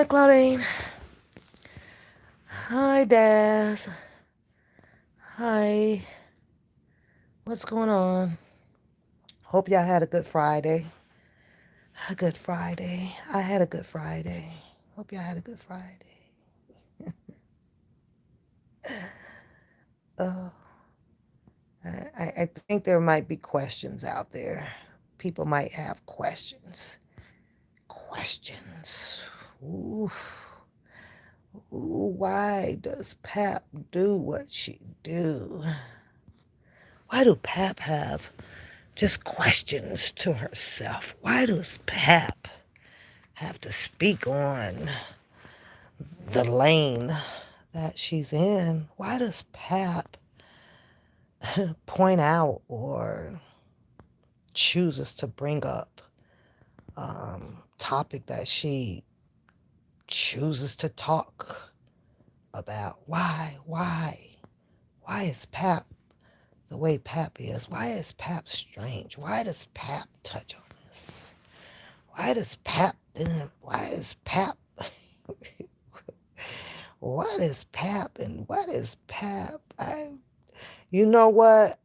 Hi, Claudine. Hi, Daz. Hi. What's going on? Hope y'all had a good Friday. A good Friday. I had a good Friday. Hope y'all had a good Friday. Uh, I think there might be questions out there. People might have questions. Questions. Ooh. Ooh, why does Pap do what she do? Why do Pap have just questions to herself? Why does Pap have to speak on the lane that she's in? Why does Pap point out or chooses to bring up topic that she chooses to talk about? Why is Pap the way Pap is? Why is Pap strange? Why does Pap touch on this? Why is Pap what is Pap and what is Pap? You know what?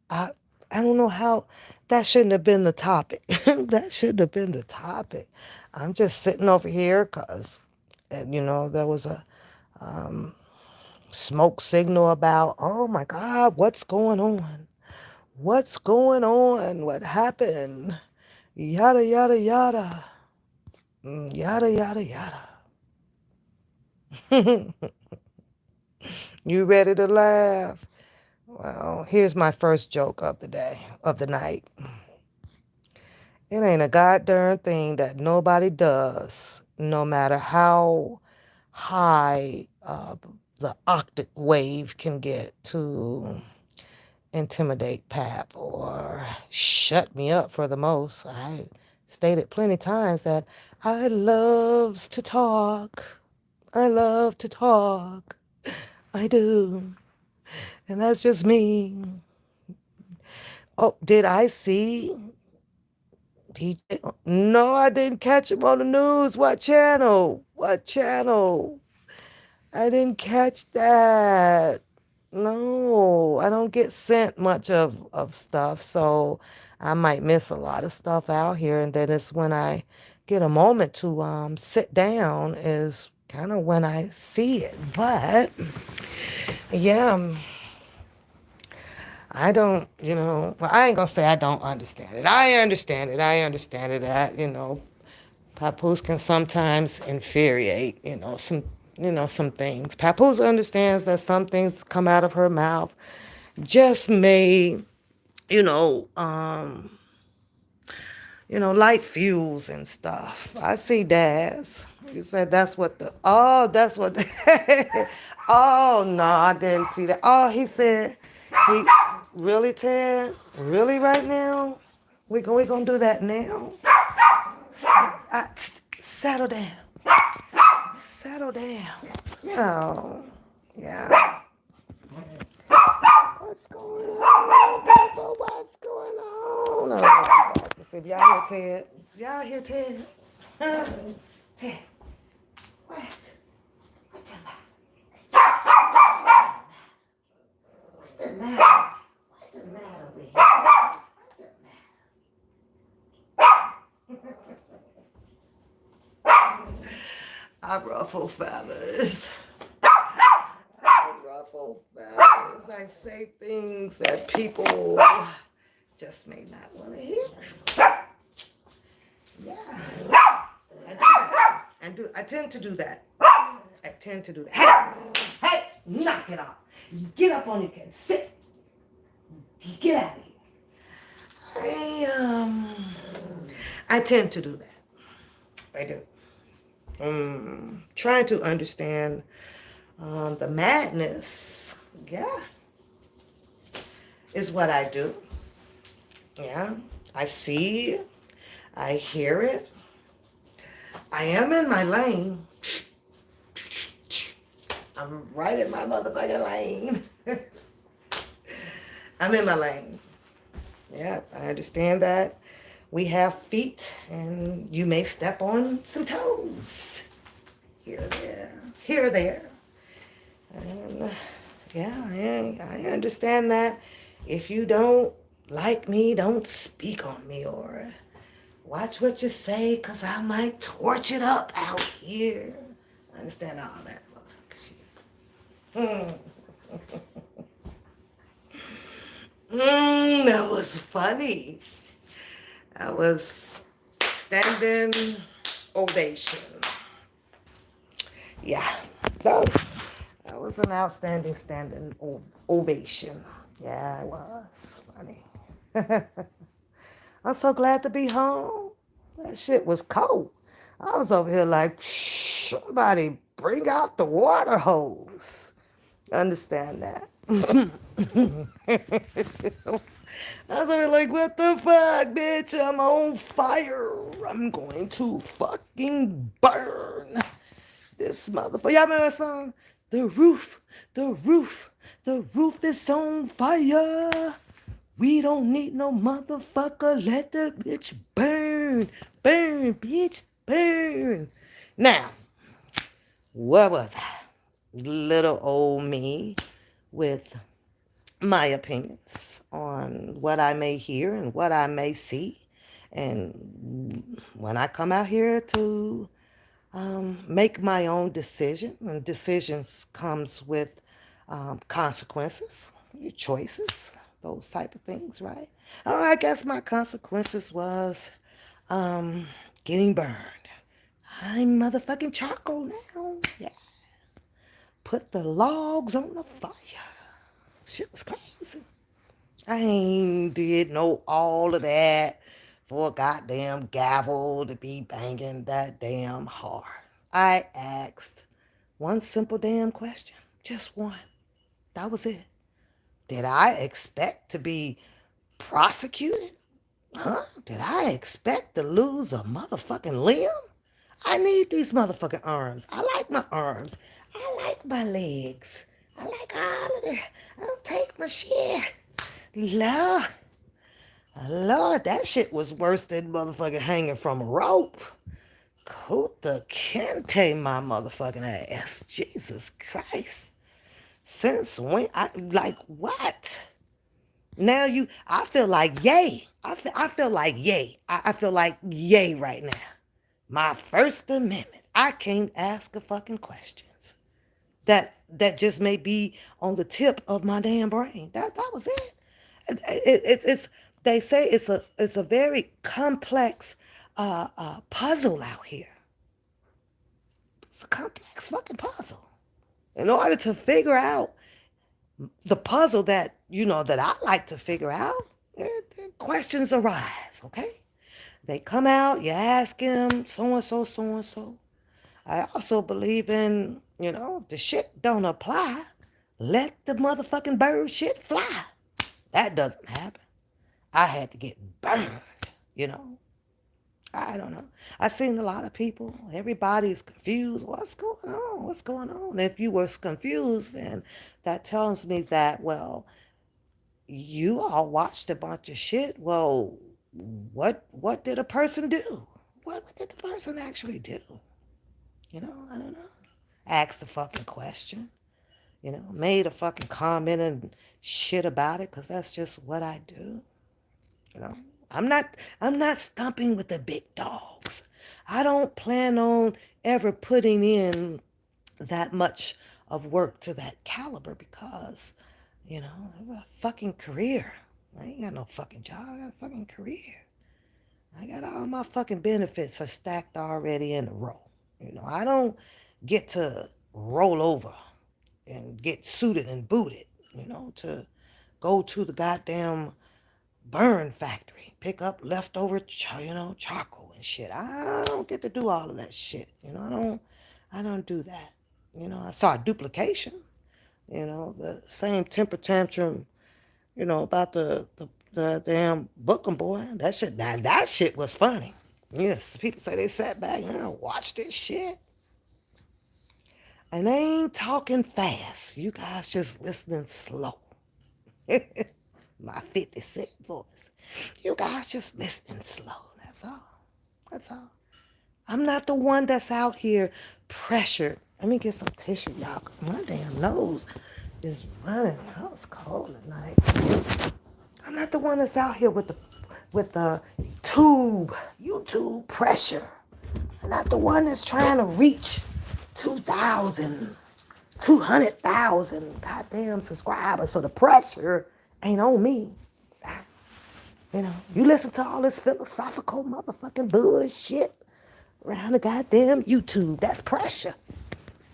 I I don't know how that shouldn't have been the topic. That shouldn't have been the topic. I'm just sitting over here because, there was a um, smoke signal about, oh my God, what's going on? What's going on? What happened? Yada, yada, yada. Yada, yada, yada. You ready to laugh? Well, here's my first joke of the day, of the night. It ain't a goddamn thing that nobody does, no matter how high the octave wave can get to intimidate Pap or shut me up for the most. I stated plenty times that I loves to talk. I love to talk. I do. And that's just me. Oh, did I see DJ? No, I didn't catch him on the news. What channel? What channel? I didn't catch that. No, I don't get sent much of stuff, so I might miss a lot of stuff out here. And then it's when I get a moment to sit down is kind of when I see it. But yeah, I don't, well, I ain't gonna say I don't understand it. I understand it. I understand it that, Papoose can sometimes infuriate, some things. Papoose understands that some things come out of her mouth just may, you know, um, light fuse and stuff. I see Daz. You said that's what oh no, I didn't see that. Oh, he said he really, Ted? Really right now? We gonna do that now? Settle down. Settle down. Oh, yeah. What's going on, people? What's going on? I don't know if you guys can see. If y'all hear Ted? Y'all hear Ted? Huh? Ted, what? What the matter? What the matter with you? What the matter? I ruffle feathers. I ruffle feathers. I say things that people just may not want to hear. Yeah. I do that. I tend to do that. I tend to do that. Hey! Hey! Knock it off. Get up on your head. Sit. Get out of here. I tend to do that. I do. Trying to understand the madness. Yeah. Is what I do. Yeah. I see it. I hear it. I am in my lane. I'm right in my motherfucking lane. I'm in my lane. Yeah, I understand that. We have feet and you may step on some toes. here, there. And yeah, I understand that. If you don't like me, don't speak on me or watch what you say, cause I might torch it up out here. I understand all that motherfucker shit. That was funny. That was standing ovation. Yeah, that was an outstanding standing ovation. Yeah, it was funny. I'm so glad to be home. That shit was cold. I was over here like, somebody bring out the water hose. Understand that? I was over here like, what the fuck, bitch? I'm on fire. I'm going to fucking burn this motherfucker. Y'all remember that song? The roof, the roof, the roof is on fire. We don't need no motherfucker. Let the bitch burn. Burn, bitch. Burn. Now, what was I? Little old me with my opinions on what I may hear and what I may see. And when I come out here to make my own decision, and decisions comes with consequences, your choices, those type of things, right? Oh, I guess my consequences was um, getting burned. I'm motherfucking charcoal now. Yeah. Put the logs on the fire. Shit was crazy. I ain't did no all of that for a goddamn gavel to be banging that damn hard. I asked one simple damn question. Just one. That was it. Did I expect to be prosecuted? Huh? Did I expect to lose a motherfucking limb? I need these motherfucking arms. I like my arms. I like my legs. I like all of it. I don't take my shit. Lord, Lord, that shit was worse than motherfucking hanging from a rope. Kota Kente, my motherfucking ass. Jesus Christ. Since when? I like what? Now I feel like yay. I feel like yay. I feel like yay right now. My First Amendment. I can't ask a fucking questions. That just may be on the tip of my damn brain. That was it. It's they say it's a very complex puzzle out here. It's a complex fucking puzzle. In order to figure out the puzzle that that I like to figure out, questions arise. Okay, they come out. You ask him so and so, so and so. I also believe in if the shit don't apply, let the motherfucking bird shit fly. That doesn't happen. I had to get burned. You know. I don't know. I've seen a lot of people. Everybody's confused. What's going on? What's going on? If you were confused, then that tells me that, well, you all watched a bunch of shit. Well, what did a person do? What did the person actually do? I don't know. Asked the fucking question. Made a fucking comment and shit about it because that's just what I do. You know, I'm not stumping with the big dogs. I don't plan on ever putting in that much of work to that caliber because, I have a fucking career. I ain't got no fucking job. I got a fucking career. I got all my fucking benefits are stacked already in a row. I don't get to roll over and get suited and booted, to go to the goddamn burn factory, pick up leftover, charcoal and shit. I don't get to do all of that shit. I don't do that. I saw duplication. The same temper tantrum. About the damn booking boy. That shit was funny. Yes, people say they sat back and watched this shit. And they ain't talking fast. You guys just listening slow. My 50 Cent voice. You guys just listening slow. That's all. That's all. I'm not the one that's out here pressured. Let me get some tissue, y'all, because my damn nose is running. Oh, it's cold at night. I'm not the one that's out here with the YouTube pressure. I'm not the one that's trying to reach 2,000, 200,000 goddamn subscribers. So the pressure ain't on me. You listen to all this philosophical motherfucking bullshit around the goddamn YouTube. That's pressure.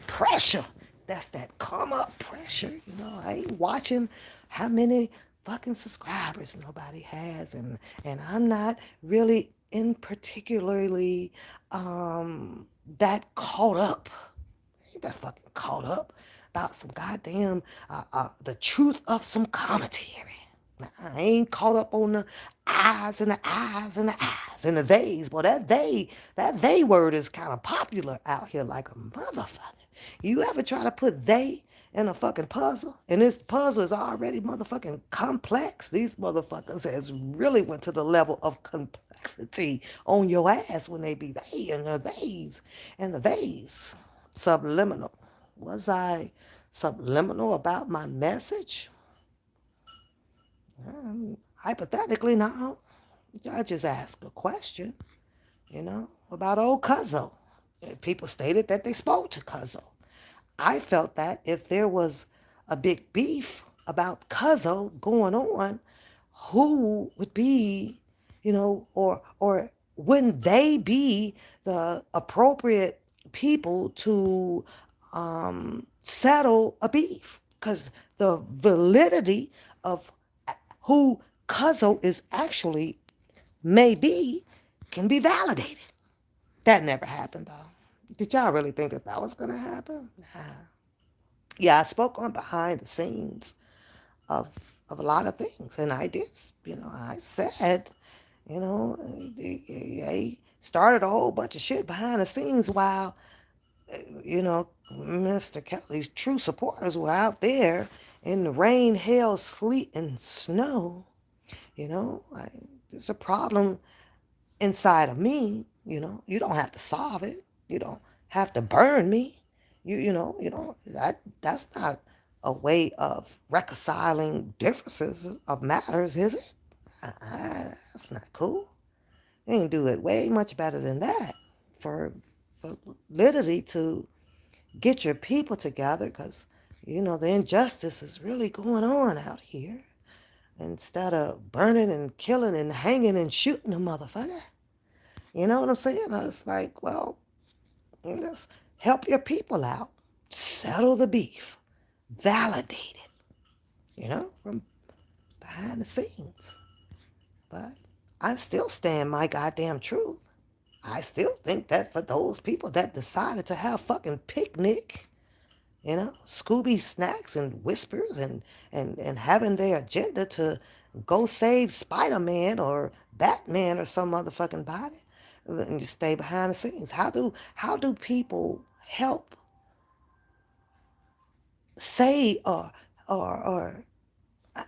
Pressure. That's that come up pressure. I ain't watching how many fucking subscribers nobody has, and I'm not really in particularly that caught up. Ain't that fucking caught up about some goddamn the truth of some commentary. I ain't caught up on the eyes and the eyes and the eyes and the theys. Well, that they word is kind of popular out here like a motherfucker. You ever try to put they in a fucking puzzle? And this puzzle is already motherfucking complex. These motherfuckers has really went to the level of complexity on your ass when they be they and the theys and the theys. Subliminal. Was I subliminal about my message? Hypothetically, no. I just asked a question, about old Cuzzo. People stated that they spoke to Cuzzo. I felt that if there was a big beef about Cuzzo going on, who would be, or wouldn't they be the appropriate people to settle a beef? Because the validity of who Cuzzo is actually may be can be validated. That never happened though. Did y'all really think that was gonna happen? Nah. Yeah, I spoke on behind the scenes of a lot of things, and I did. I said, they started a whole bunch of shit behind the scenes while Mr. Kelly's true supporters were out there in the rain, hail, sleet, and snow. There's a problem inside of me. You don't have to solve it. You don't have to burn me. That's not a way of reconciling differences of matters, is it? That's not cool. You can do it way much better than that for literally to get your people together, because the injustice is really going on out here. Instead of burning and killing and hanging and shooting a motherfucker. You know what I'm saying? It's like, well, let's help your people out. Settle the beef. Validate it, from behind the scenes. But I still stand my goddamn truth. I still think that for those people that decided to have fucking picnic, Scooby snacks and whispers and having their agenda to go save Spider-Man or Batman or some motherfucking body, and just stay behind the scenes. How do people help say or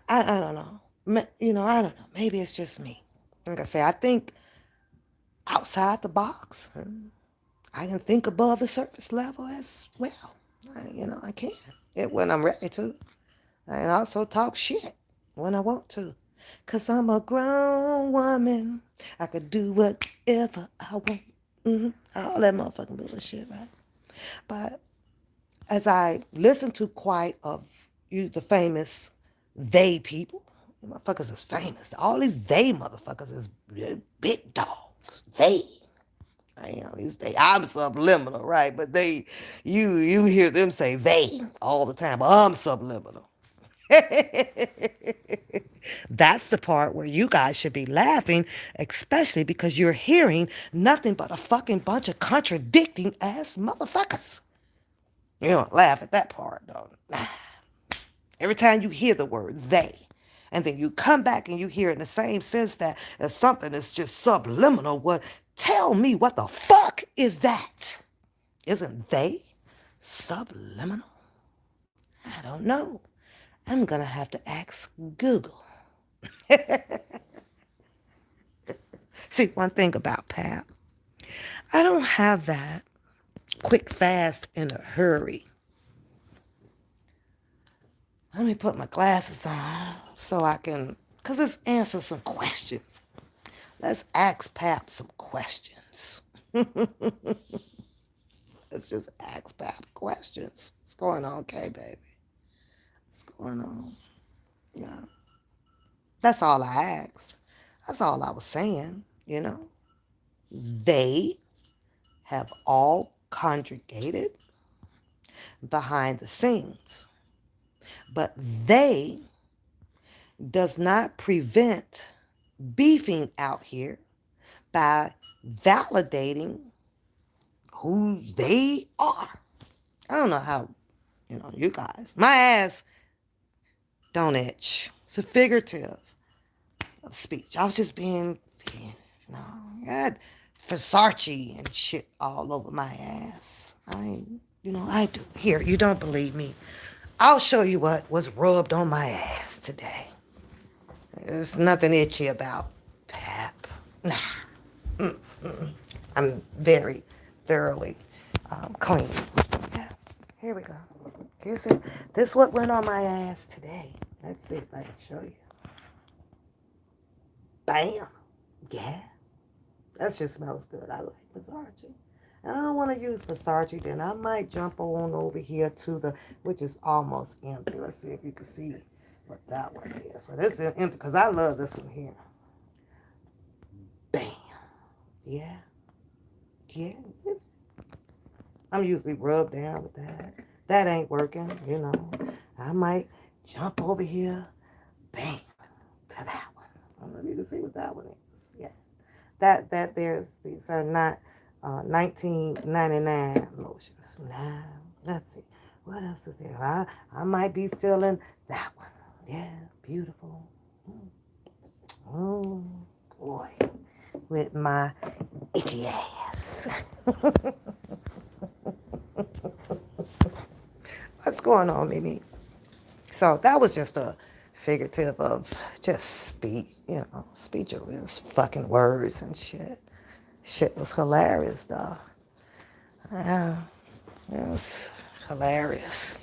I don't know. I don't know. Maybe it's just me. Like I say, I think outside the box. I can think above the surface level as well. I can. When I'm ready to. And also talk shit when I want to. Because I'm a grown woman. I could do whatever I want. All that motherfucking bullshit, right? But as I listen to quite of the famous they people, motherfuckers is famous. All these they motherfuckers is big dogs. They. I'm subliminal, right? But you hear them say they all the time. But I'm subliminal. That's the part where you guys should be laughing, especially because you're hearing nothing but a fucking bunch of contradicting ass motherfuckers. You don't laugh at that part, though. Every time you hear the word they, and then you come back and you hear it in the same sense that something is just subliminal, well, tell me what the fuck is that? Isn't they subliminal? I don't know. I'm gonna have to ask Google. See, one thing about Pat, I don't have that quick, fast, in a hurry. Let me put my glasses on so I can, because let's answer some questions. Let's ask Pap some questions. Let's just ask Pap questions. What's going on, okay, baby? What's going on? Yeah. That's all I asked. That's all I was saying. They have all congregated behind the scenes. But they does not prevent beefing out here by validating who they are. I don't know how, you guys. My ass don't itch. It's a figurative of speech. I was just being, I had Versace and shit all over my ass. I do. Here, you don't believe me. I'll show you what was rubbed on my ass today. There's nothing itchy about Pap. Nah. I'm very thoroughly clean. Yeah. Here we go. Here's it. This is what went on my ass today. Let's see if I can show you. Bam. Yeah. That just smells good. I like Versace. I don't want to use Versace, then I might jump on over here to which is almost empty. Let's see if you can see what that one is. But it's empty because I love this one here. Bam. Yeah. Yeah. I'm usually rubbed down with that. That ain't working. I might jump over here. Bam. To that one. I don't know if you can see what that one is. Yeah. These are not 1999 lotions. Now, let's see. What else is there? I might be feeling that one. Yeah, beautiful. Oh, boy. With my itchy ass. What's going on, Mimi? So that was just a figurative of just speech of his fucking words and shit. Shit was hilarious, though. Yeah, it was hilarious.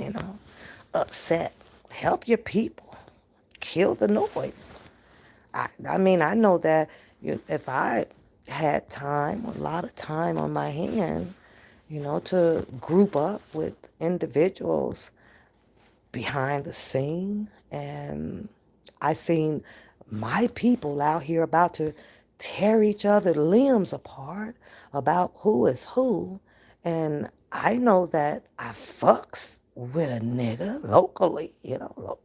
Upset. Help your people. Kill the noise. I mean, I know that if I had time, a lot of time on my hand, to group up with individuals behind the scene, and I seen my people out here about to tear each other limbs apart about who is who, and I know that I fucks with a nigga locally,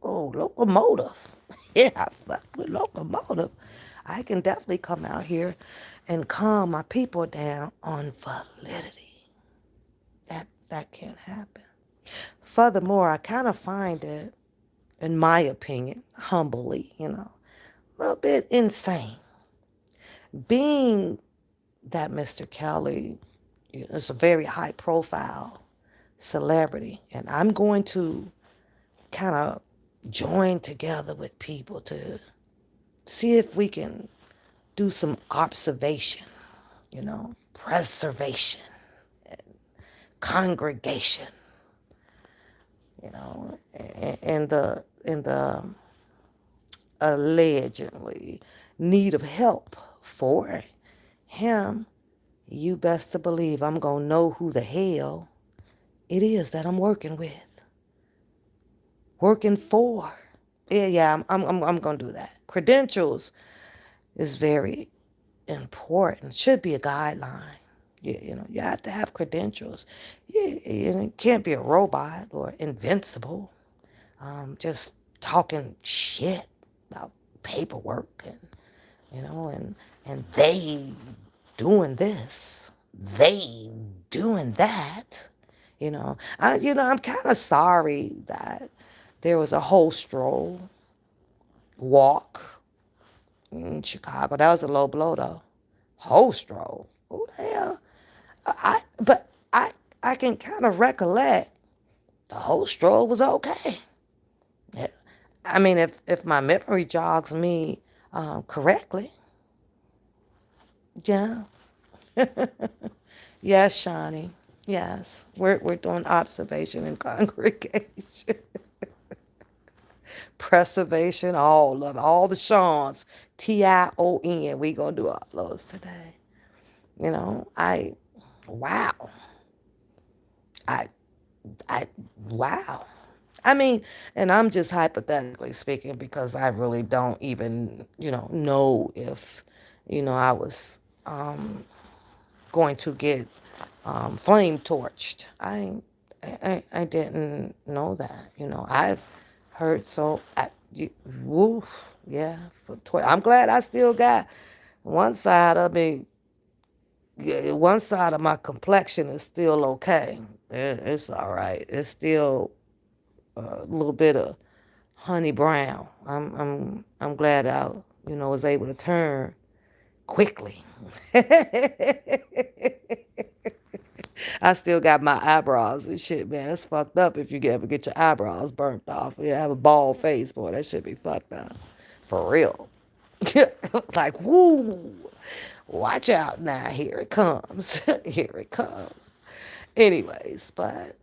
locomotive. Yeah, I fuck with locomotive. I can definitely come out here and calm my people down on validity. That can't happen. Furthermore, I kind of find it, in my opinion, humbly, a little bit insane. Being that Mr. Kelly is a very high profile celebrity, and I'm going to kind of join together with people to see if we can do some observation, preservation, congregation, in the allegedly need of help for him. You best to believe I'm gonna know who the hell it is that I'm working with, working for. Yeah, I'm gonna do that. Credentials is very important. Should be a guideline. You have to have credentials. You can't be a robot or invincible. Just talking shit about paperwork and they doing this, they doing that. I'm kind of sorry that there was a whole stroll walk in Chicago. That was a low blow though. Whole stroll. Who the hell? But I can kind of recollect the whole stroll was okay. Yeah. I mean, if my memory jogs me correctly, yeah. Yes, Shawnee. Yes. We're doing observation and congregation. Preservation, all of it. All the Sean's. Tion. We gonna do all those today. Wow. I I wow. I mean, and I'm just hypothetically speaking because I really don't even, know if, I was going to get flame torched. I didn't know that. I've heard woof, yeah. I'm glad I still got one side of me. One side of my complexion is still okay. It's all right. It's still a little bit of honey brown. I'm glad I was able to turn quickly. I still got my eyebrows and shit, man. It's fucked up if you ever get your eyebrows burnt off. You have a bald face, boy. That should be fucked up. For real. Like, woo. Watch out now. Here it comes. Here it comes. Anyways, but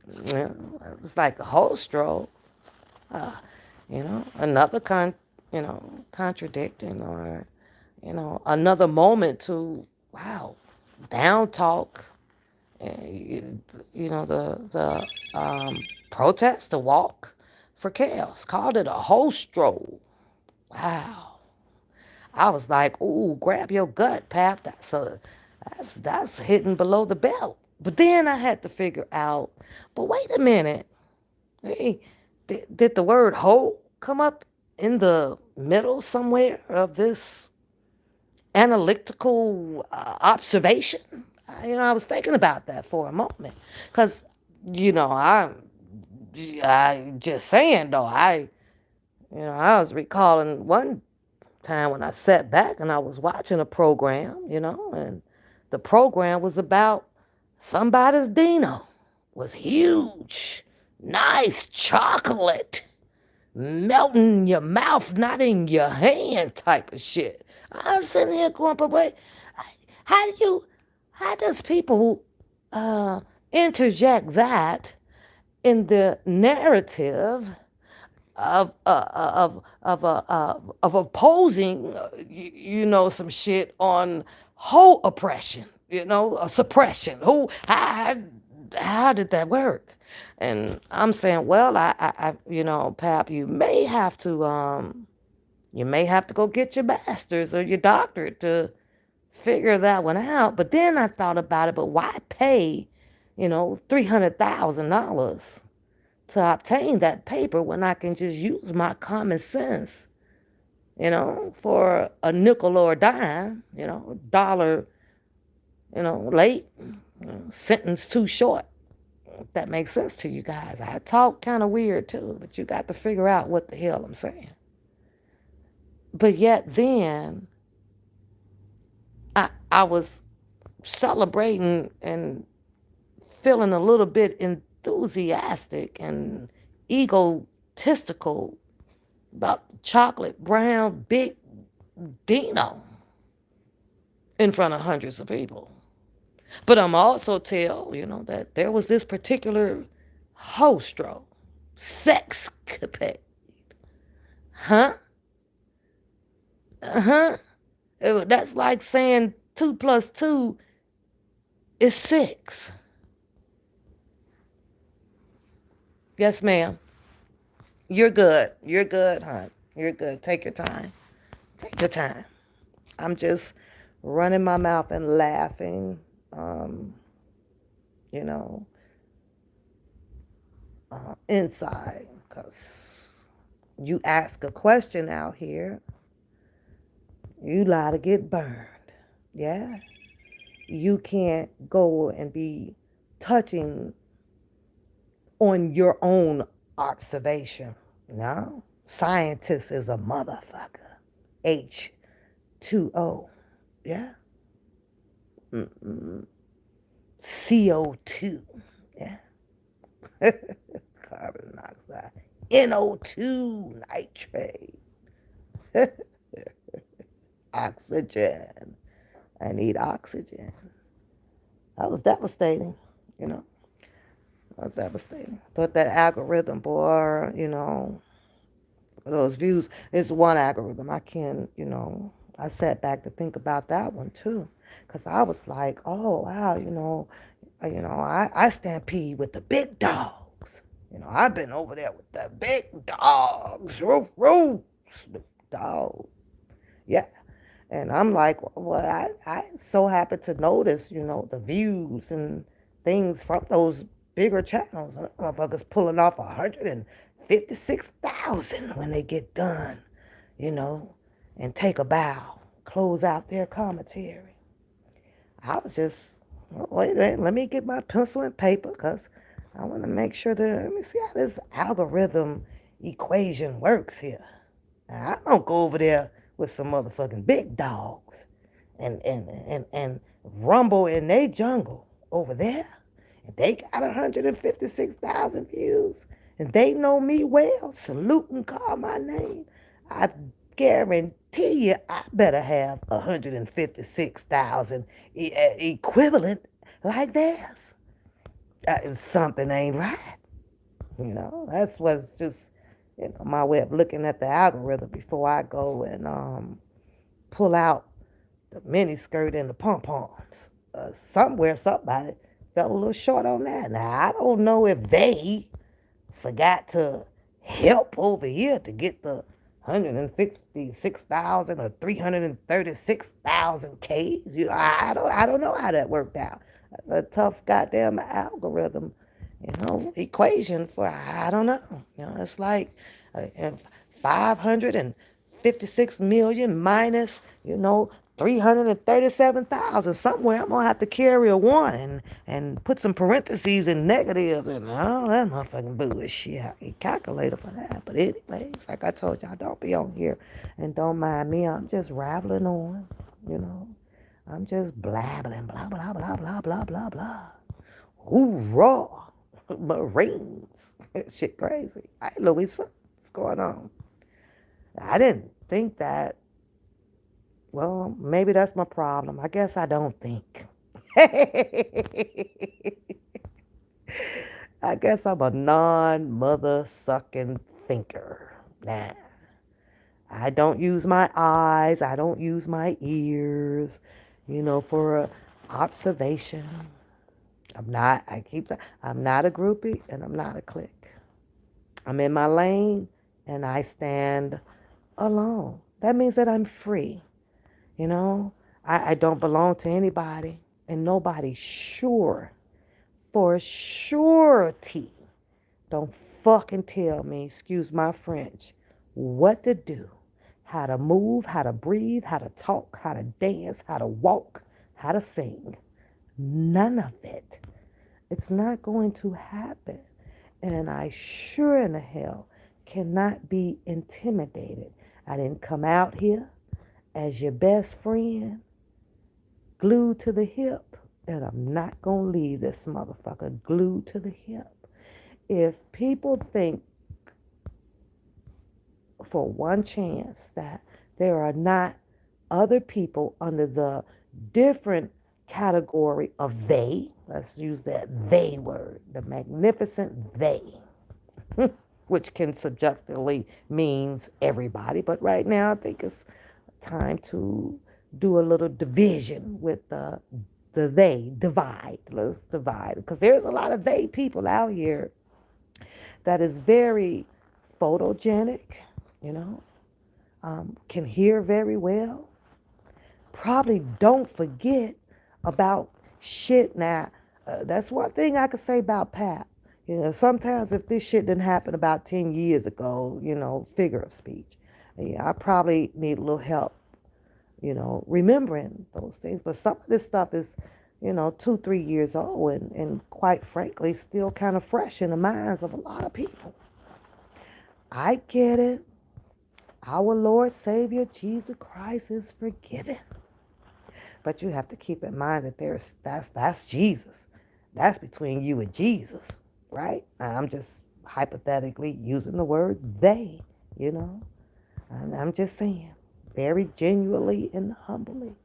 it was like a whole stroke. Uh, another contradicting or another moment to wow, down talk. The protest, the walk for chaos. Called it a whole stroll. Wow. I was like, ooh, grab your gut, Pap. That's hitting below the belt. But then I had to figure out, but wait a minute. Hey, did the word whole come up in the middle somewhere of this analytical observation? I was thinking about that for a moment. Because, I just saying, though, I was recalling one time when I sat back and I was watching a program, and the program was about somebody's Dino. Was huge, nice chocolate, melting in your mouth, not in your hand type of shit. I'm sitting here going, but wait, how do you, how does people uh, interject that in the narrative of opposing, some shit on whole oppression, a suppression. How did that work? And I'm saying, well, Pap, you may have to go get your master's or your doctorate to figure that one out. But then I thought about it, but why pay, $300,000 to obtain that paper when I can just use my common sense, for a nickel or a dime, dollar, late, sentence too short. If that makes sense to you guys. I talk kind of weird too, but you got to figure out what the hell I'm saying. But yet then, I was celebrating and feeling a little bit enthusiastic and egotistical about the chocolate brown big Dino in front of hundreds of people. But I'm also tell, that there was this particular hostro, sexcapade. Huh? Uh-huh. That's like saying 2 plus 2 is 6. Yes, ma'am. You're good. You're good, hon. You're good. Take your time. Take your time. I'm just running my mouth and laughing, um, you know, inside. Because you ask a question out here, you lie to get burned. Yeah? You can't go and be touching on your own observation. No? Scientist is a motherfucker. H2O. Yeah? Mm-mm. CO2. Yeah? Carbon dioxide. NO2 nitrate. Oxygen. I need oxygen. That was devastating, you know. That was devastating. But that algorithm, boy, those views is one algorithm. I can, I sat back to think about that one too, because I was like, oh wow, I stampede with the big dogs. I've been over there with the big dogs. Roof, roof, the dog. Yeah. And I'm like, well, I so happen to notice, the views and things from those bigger channels. Motherfuckers pulling off 156,000 when they get done, you know, and take a bow, close out their commentary. I was just, well, wait, let me get my pencil and paper because I want to make sure that, let me see how this algorithm equation works here. Now, I don't go over there with some motherfucking big dogs and rumble in their jungle over there. And they got 156,000 views. And they know me well. Salute and call my name. I guarantee you I better have 156,000 equivalent like theirs. Something ain't right. That's what's just my way of looking at the algorithm before I go and pull out the mini skirt and the pom poms. Somewhere somebody fell a little short on that. Now I don't know if they forgot to help over here to get the 156,000 or 336,000 Ks. I don't know how that worked out. That's a tough goddamn algorithm, equation for I don't know. It's like 556 million minus, 337,000. Somewhere I'm gonna have to carry a one and put some parentheses and negatives and all that motherfucking bullshit. A calculator for that. But anyways, like I told y'all, don't be on here and don't mind me. I'm just rattling on, you know. I'm just blabbling, blah blah blah blah blah blah blah. Hoorah! Marines. Shit crazy. Hey Louisa, what's going on? I didn't think that. Well, maybe that's my problem. I guess I don't think. I guess I'm a non mother sucking thinker. Nah. I don't use my eyes. I don't use my ears, for observation. I'm not a groupie and I'm not a clique. I'm in my lane and I stand alone. That means that I'm free. You know, I don't belong to anybody and nobody sure, for surety, don't fucking tell me, excuse my French, what to do, how to move, how to breathe, how to talk, how to dance, how to walk, how to sing. None of it. It's not going to happen. And I sure in the hell cannot be intimidated. I didn't come out here as your best friend, glued to the hip, and I'm not going to leave this motherfucker glued to the hip. If people think for one chance that there are not other people under the different category of they, let's use that they word, the magnificent they, which can subjectively means everybody, but right now I think it's time to do a little division with the they divide. Let's divide because there's a lot of they people out here that is very photogenic, you know, can hear very well. Probably don't forget about shit. Now, that's one thing I could say about Pap. Sometimes if this shit didn't happen about 10 years ago, figure of speech, yeah, I probably need a little help, remembering those things. But some of this stuff is, 2, 3 years old and quite frankly, still kind of fresh in the minds of a lot of people. I get it. Our Lord Savior Jesus Christ is forgiven. But you have to keep in mind that that's Jesus. That's between you and Jesus, right? I'm just hypothetically using the word they, you know. And I'm just saying, very genuinely and humbly.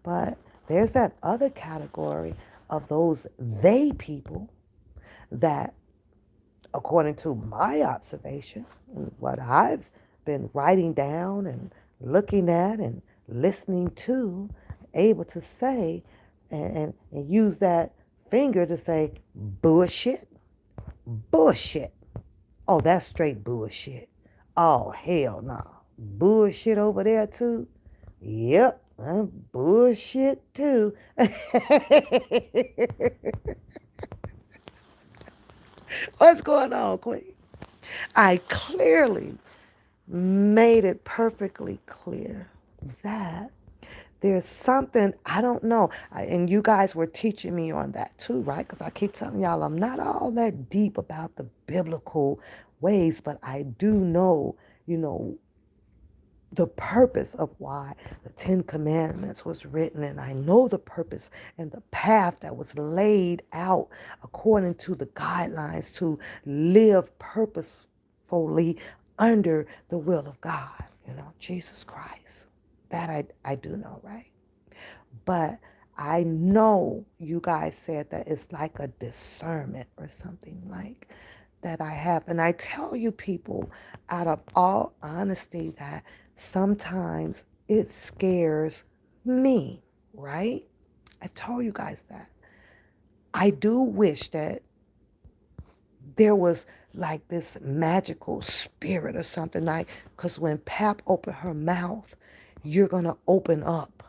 But there's that other category of those they people that, according to my observation, what I've been writing down and looking at and listening to, able to say and use that finger to say bullshit, bullshit. Oh, that's straight bullshit. Oh, hell no. Bullshit over there, too? Yep, I'm bullshit, too. What's going on, Queen? I clearly made it perfectly clear that there's something, I don't know, and you guys were teaching me on that too, right? Because I keep telling y'all I'm not all that deep about the biblical ways, but I do know, you know, the purpose of why the Ten Commandments was written, and I know the purpose and the path that was laid out according to the guidelines to live purposefully under the will of God, Jesus Christ. That I do know, right? But I know you guys said that it's like a discernment or something like that I have. And I tell you, people, out of all honesty, that sometimes it scares me, right? I told you guys that. I do wish that there was like this magical spirit or something like, because when Pap opened her mouth, you're going to open up,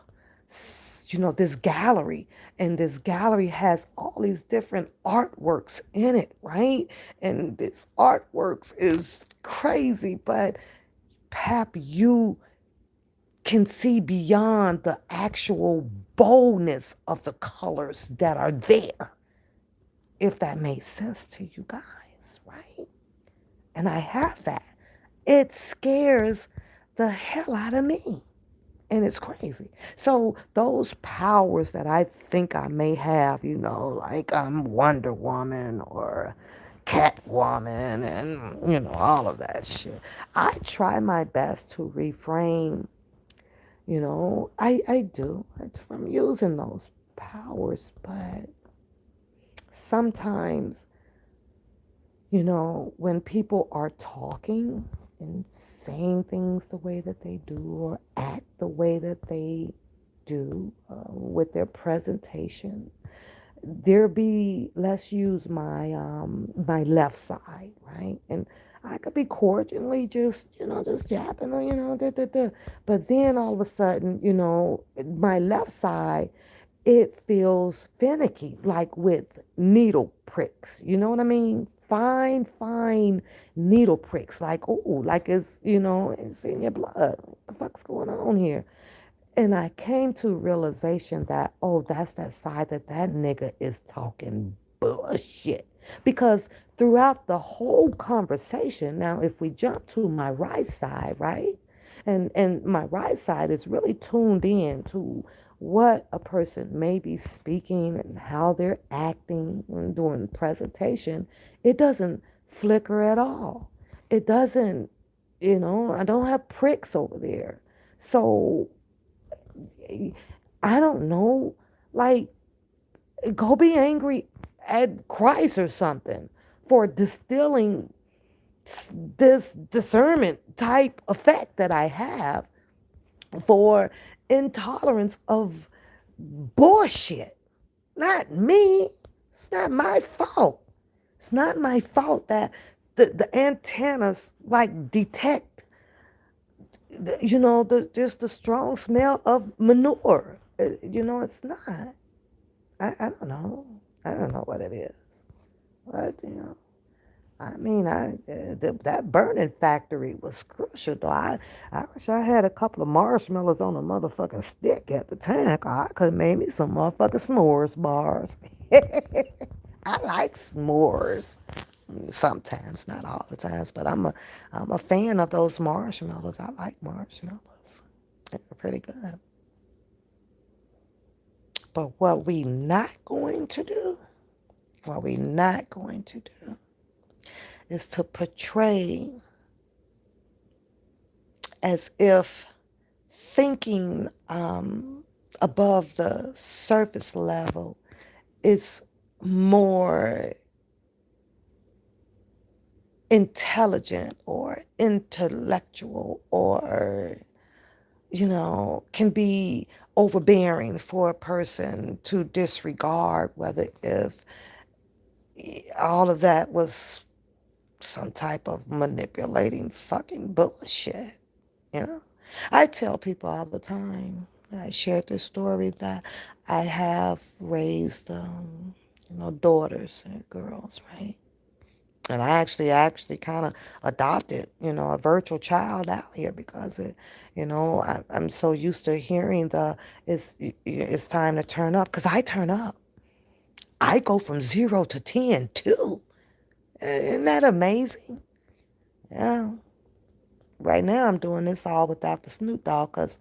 this gallery, and this gallery has all these different artworks in it, right? And this artworks is crazy, but Pap, you can see beyond the actual boldness of the colors that are there, if that makes sense to you guys, right? And I have that. It scares the hell out of me. And it's crazy. So those powers that I think I may have, like I'm Wonder Woman or Catwoman and, all of that shit. I try my best to refrain, I do, from using those powers, but sometimes when people are talking and saying things the way that they do or act the way that they do with their presentation, there be, let's use my left side, right? And I could be cordially just jabbing, or, da, da, da. But then all of a sudden, my left side, it feels finicky, like with needle pricks. You know what I mean? Fine, fine needle pricks. Like, oh, like it's in your blood. What the fuck's going on here? And I came to realization that, oh, that's that side that nigga is talking bullshit. Because throughout the whole conversation, now if we jump to my right side, right? And my right side is really tuned in to what a person may be speaking and how they're acting when doing presentation. It doesn't flicker at all. It doesn't, I don't have pricks over there. So I don't know, like, go be angry at Christ or something for distilling this discernment type effect that I have for intolerance of bullshit. Not me. It's not my fault. It's not my fault that the antennas like detect just the strong smell of manure. It's not. I don't know. I don't know what it is. But, I mean, that burning factory was crucial, though. I wish I had a couple of marshmallows on a motherfucking stick at the time. I could have made me some motherfucking s'mores bars. I like s'mores. Sometimes, not all the times, but I'm a fan of those marshmallows. I like marshmallows. They're pretty good. But what we not going to do is to portray as if thinking above the surface level is more intelligent or intellectual or, can be overbearing for a person to disregard, whether if all of that was some type of manipulating fucking bullshit, you know? I tell people all the time, I shared this story that I have raised, daughters and girls, right? And I actually kind of adopted, a virtual child out here because I'm so used to hearing it's time to turn up because I turn up. I go from 0 to 10 too. Isn't that amazing? Yeah. Right now I'm doing this all without the Snoop Dogg because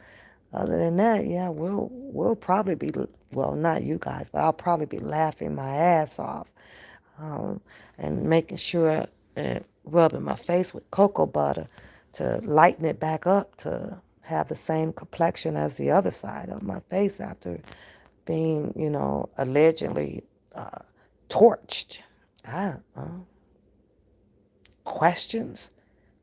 other than that, yeah, we'll probably be, well, not you guys, but I'll probably be laughing my ass off, um, and making sure rubbing my face with cocoa butter to lighten it back up to have the same complexion as the other side of my face after being, allegedly uh, torched. I don't know. Questions?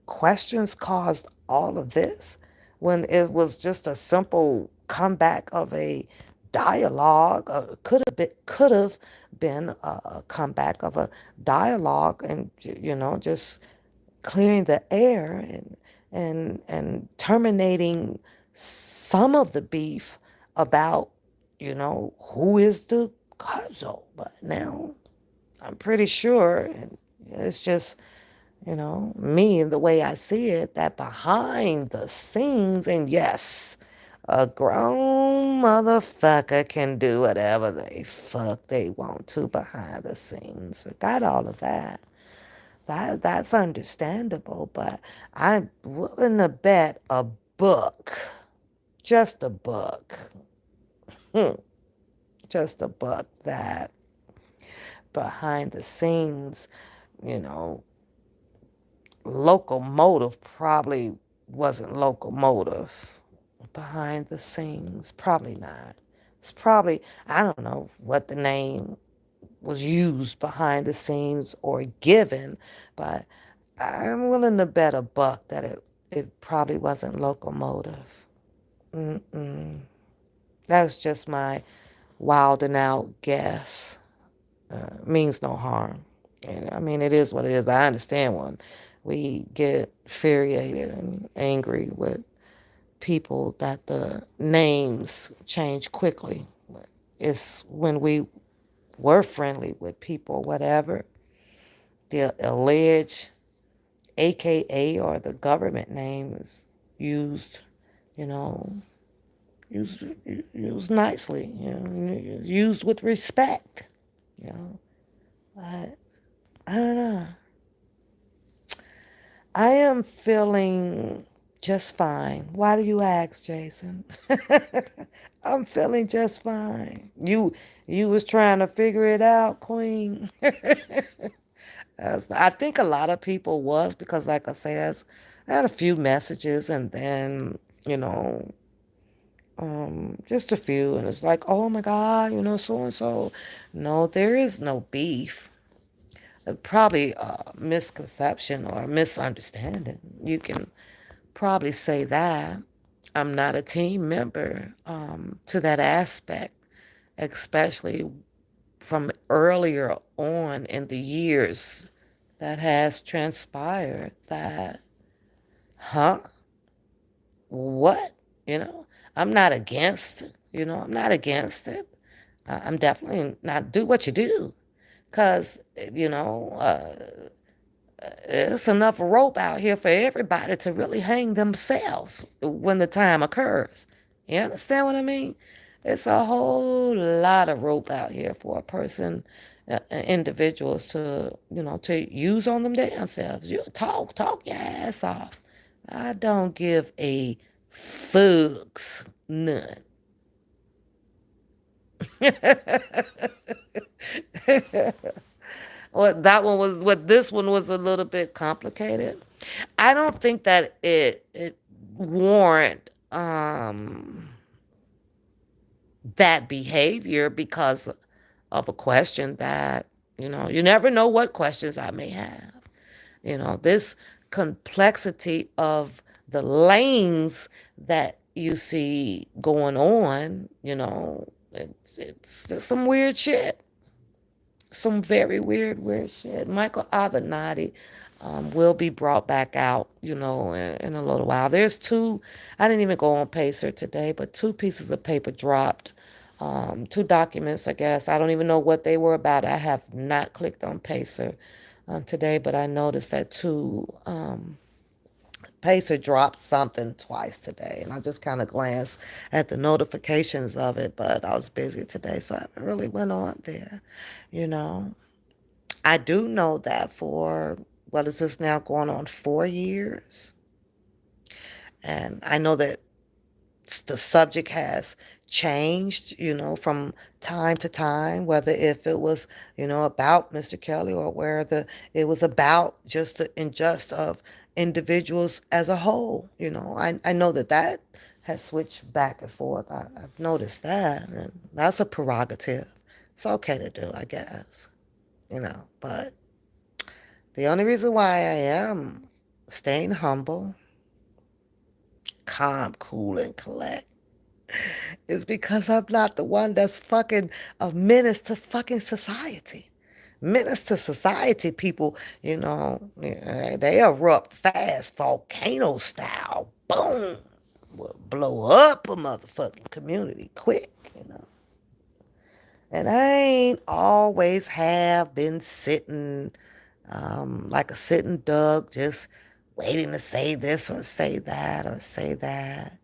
Questions caused all of this when it was just a simple comeback of a dialogue. Could have been a comeback of a dialogue, and just clearing the air and terminating some of the beef about who is the cuzzo. But now I'm pretty sure, and it's just me, the way I see it, that behind the scenes, and yes, a grown motherfucker can do whatever they fuck they want to behind the scenes. I got all of that. That's understandable, but I'm willing to bet a book, just a book, hmm, just a book that behind the scenes, you know, locomotive probably wasn't locomotive behind the scenes. Probably not. It's probably, I don't know what the name was used behind the scenes or given, but I'm willing to bet a buck that it probably wasn't locomotive. Mm-mm. That's just my wild and out guess. Means no harm. And I mean, it is what it is. I understand when we get infuriated and angry with people that the names change quickly. It's when we were friendly with people, whatever the alleged AKA or the government name is used, you know, used used nicely, used with respect, you know. But I don't know. I am feeling just fine. Why do you ask, Jason? I'm feeling just fine. You was trying to figure it out, Queen. I think a lot of people was because, like I said, I had a few messages and then you know just a few, and it's like, oh my God, so and so. No, there is no beef. Probably a misconception or a misunderstanding. You can probably say that. I'm not a team member to that aspect, especially from earlier on in the years that has transpired that, huh? What? You know, I'm not against it. I'm not against it. I'm definitely not do what you do because, it's enough rope out here for everybody to really hang themselves when the time occurs. You understand what I mean? It's a whole lot of rope out here for a person, individuals to use on them damn selves. You talk your ass off. I don't give a fucks none. This one was a little bit complicated. I don't think that it warrant that behavior because of a question that, you never know what questions I may have. This complexity of the lanes that you see going on, it's just some weird shit. Some very weird shit. Michael Avenatti will be brought back out, in a little while. There's two, I didn't even go on Pacer today, but two pieces of paper dropped. Two documents, I guess. I don't even know what they were about. I have not clicked on Pacer today, but I noticed that Pacer dropped something twice today, and I just kind of glanced at the notifications of it, but I was busy today, so I haven't really went on there, you know. I do know that for what is this now going on 4 years, and I know that the subject has changed, from time to time, whether if it was, about Mr. Kelly or whether it was about just the injustice of individuals as a whole. I know that has switched back and forth. I've noticed that, and that's a prerogative. It's okay to do, I guess, but the only reason why I am staying humble, calm, cool, and collect is because I'm not the one that's fucking a menace to fucking society. Menace to society people, they erupt fast, volcano style. Boom. Will blow up a motherfucking community quick, And I ain't always have been sitting like a sitting duck, just waiting to say this or say that or say that.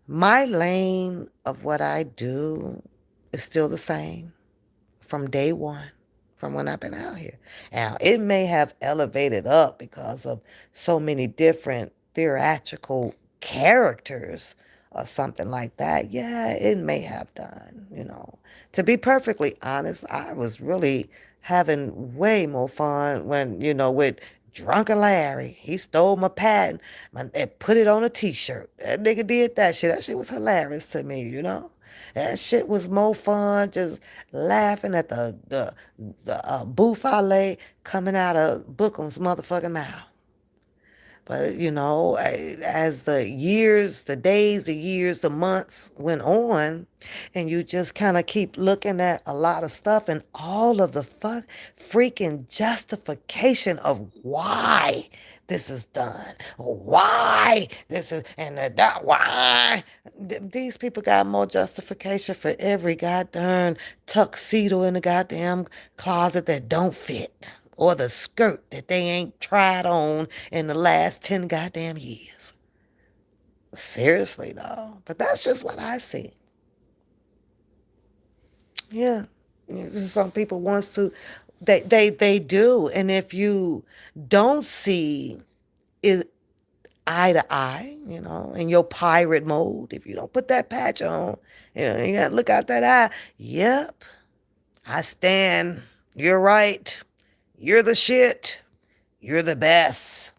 My lane of what I do is still the same from day one, from when I've been out here. Now, it may have elevated up because of so many different theatrical characters or something like that. Yeah, it may have done. To be perfectly honest, I was really having way more fun with Drunken Larry. He stole my patent and put it on a t-shirt. That nigga did that shit. That shit was hilarious to me. That shit was more fun just laughing at the buffale coming out of Bookham's motherfucking mouth. But, as the years, the days, the years, the months went on, and you just kind of keep looking at a lot of stuff and all of the freaking justification of why this is done, why this is, and that, why. These people got more justification for every goddamn tuxedo in the goddamn closet that don't fit, or the skirt that they ain't tried on in the last 10 goddamn years. Seriously, though. But that's just what I see. Yeah. Some people wants to, they do. And if you don't see it eye to eye, in your pirate mode, if you don't put that patch on, you got to look out that eye. Yep. I stand. You're right. You're the shit. You're the best.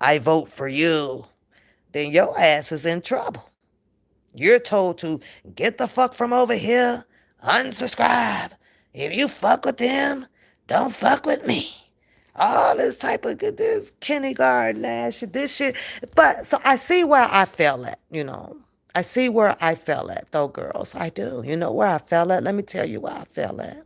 I vote for you. Then your ass is in trouble. You're told to get the fuck from over here, unsubscribe. If you fuck with them, don't fuck with me. All this type of this kindergarten ass shit, this shit. But so I see where I fell at. I see where I fell at, though, girls. I do. You know where I fell at? Let me tell you where I fell at.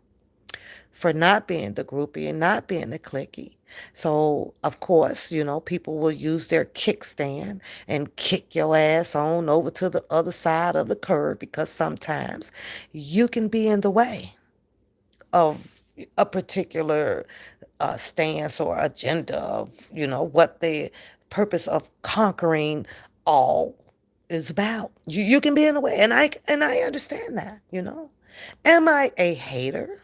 For not being the groupie and not being the clicky. So, of course, people will use their kickstand and kick your ass on over to the other side of the curb because sometimes you can be in the way of a particular stance or agenda of, what the purpose of conquering all is about. You can be in the way, and I understand that. Am I a hater?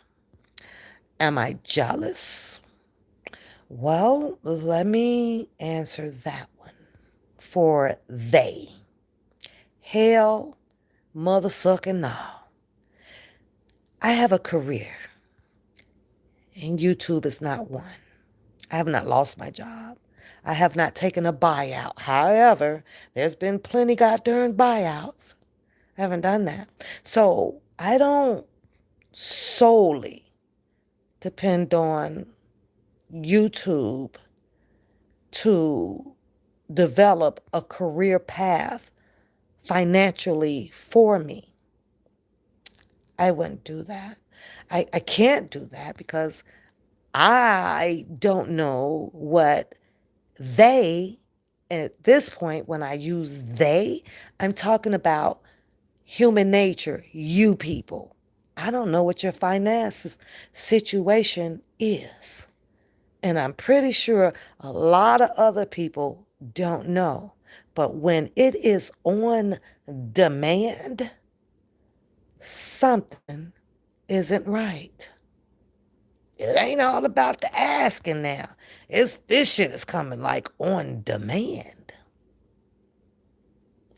Am I jealous? Well, let me answer that one for they. Hell, mother sucking no. I have a career, and YouTube is not one. I have not lost my job. I have not taken a buyout. However, there's been plenty goddamn buyouts. I haven't done that. So I don't solely depend on YouTube to develop a career path financially for me, I wouldn't do that. I can't do that because I don't know what they, at this point, when I use they, I'm talking about human nature, you people. I don't know what your finances situation is. And I'm pretty sure a lot of other people don't know. But when it is on demand, something isn't right. It ain't all about the asking now. It's this shit is coming like on demand.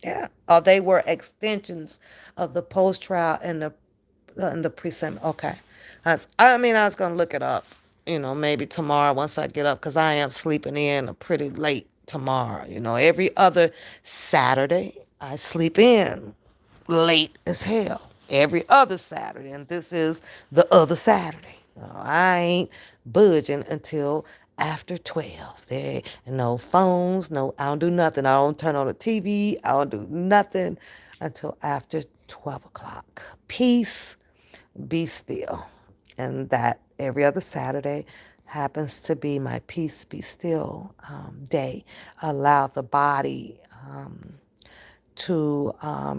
Yeah. Oh, they were extensions of the post trial and the pre-sentence. Okay. I was gonna look it up. Maybe tomorrow once I get up, because I am sleeping in pretty late tomorrow. Every other Saturday I sleep in late as hell. Every other Saturday, and this is the other Saturday. I ain't budging until after 12. There no phones, no, I don't do nothing. I don't turn on the TV. I don't do nothing until after 12 o'clock. Peace, be still. And that every other Saturday happens to be my peace, be still day. Allow the body to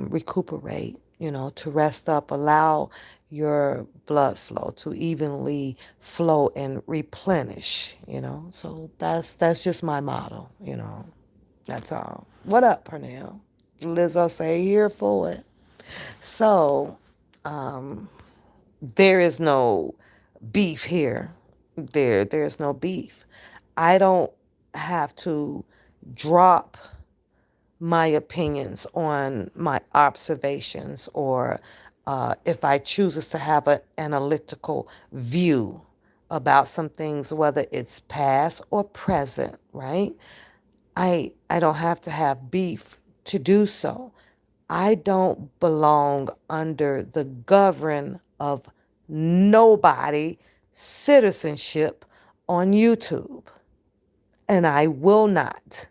recuperate, to rest up, allow your blood flow to evenly flow and replenish. So that's just my motto. That's all. What up, Pernell? Lizzo say here for it. So, um, there is no beef here. There's no beef. I don't have to drop my opinions on my observations, or if I chooses to have an analytical view about some things, whether it's past or present, right? I don't have to have beef to do so. I don't belong under the govern of nobody citizenship on YouTube. And I will not,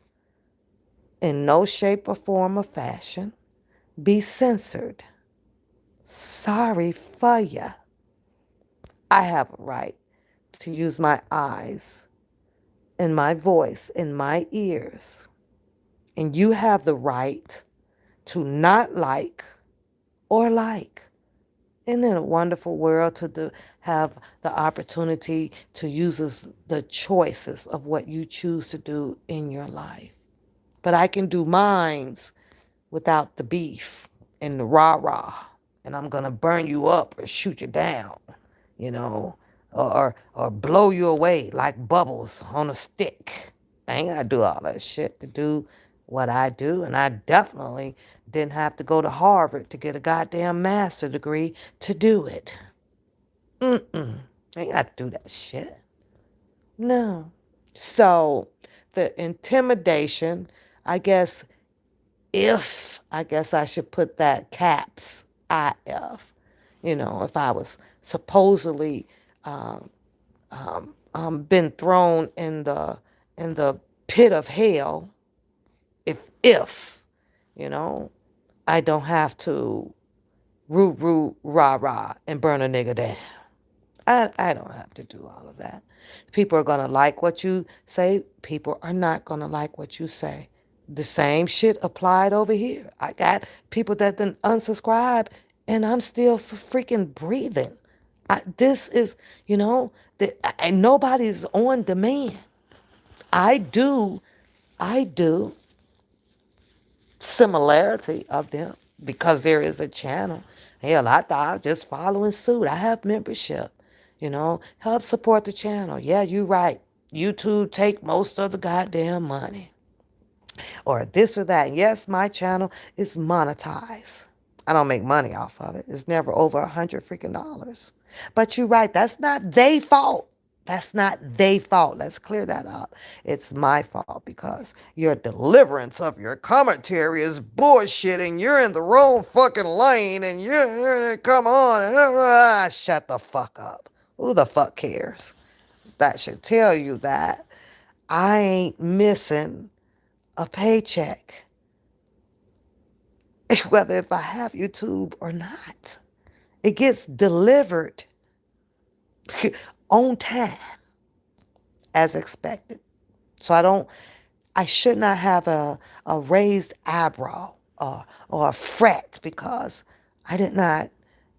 in no shape or form or fashion, be censored. Sorry for ya. I have a right to use my eyes and my voice and my ears. And you have the right to not like or like. Isn't it a wonderful world to have the opportunity to use the choices of what you choose to do in your life? But I can do mines without the beef and the rah-rah. And I'm going to burn you up or shoot you down, you know, or blow you away like bubbles on a stick. I ain't got to do all that shit to do what I do. And I definitely didn't have to go to Harvard to get a goddamn master's degree to do it. Mm-mm. I ain't got to do that shit. No. So the intimidation, I guess, if I guess I should put that caps IF, if I was supposedly been thrown in the pit of hell, if you know I don't have to root root rah rah and burn a nigga down. I don't have to do all of that. People are going to like what you say. People are not going to like what you say. The same shit applied over here. I got people that didn't unsubscribe and I'm still freaking breathing. This is, nobody's on demand. I do similarity of them because there is a channel. Hell, I thought I was just following suit. I have membership. Help support the channel. Yeah, you right. YouTube take most of the goddamn money. Or this or that. Yes, my channel is monetized. I don't make money off of it. It's never over $100 freaking dollars. But you're right. That's not their fault. That's not their fault. Let's clear that up. It's my fault because your deliverance of your commentary is bullshit and you're in the wrong fucking lane and you're come on and shut the fuck up. Who the fuck cares? That should tell you that I ain't missing a paycheck, whether if I have YouTube or not. It gets delivered on time as expected. So I should not have a raised eyebrow or a fret because I did not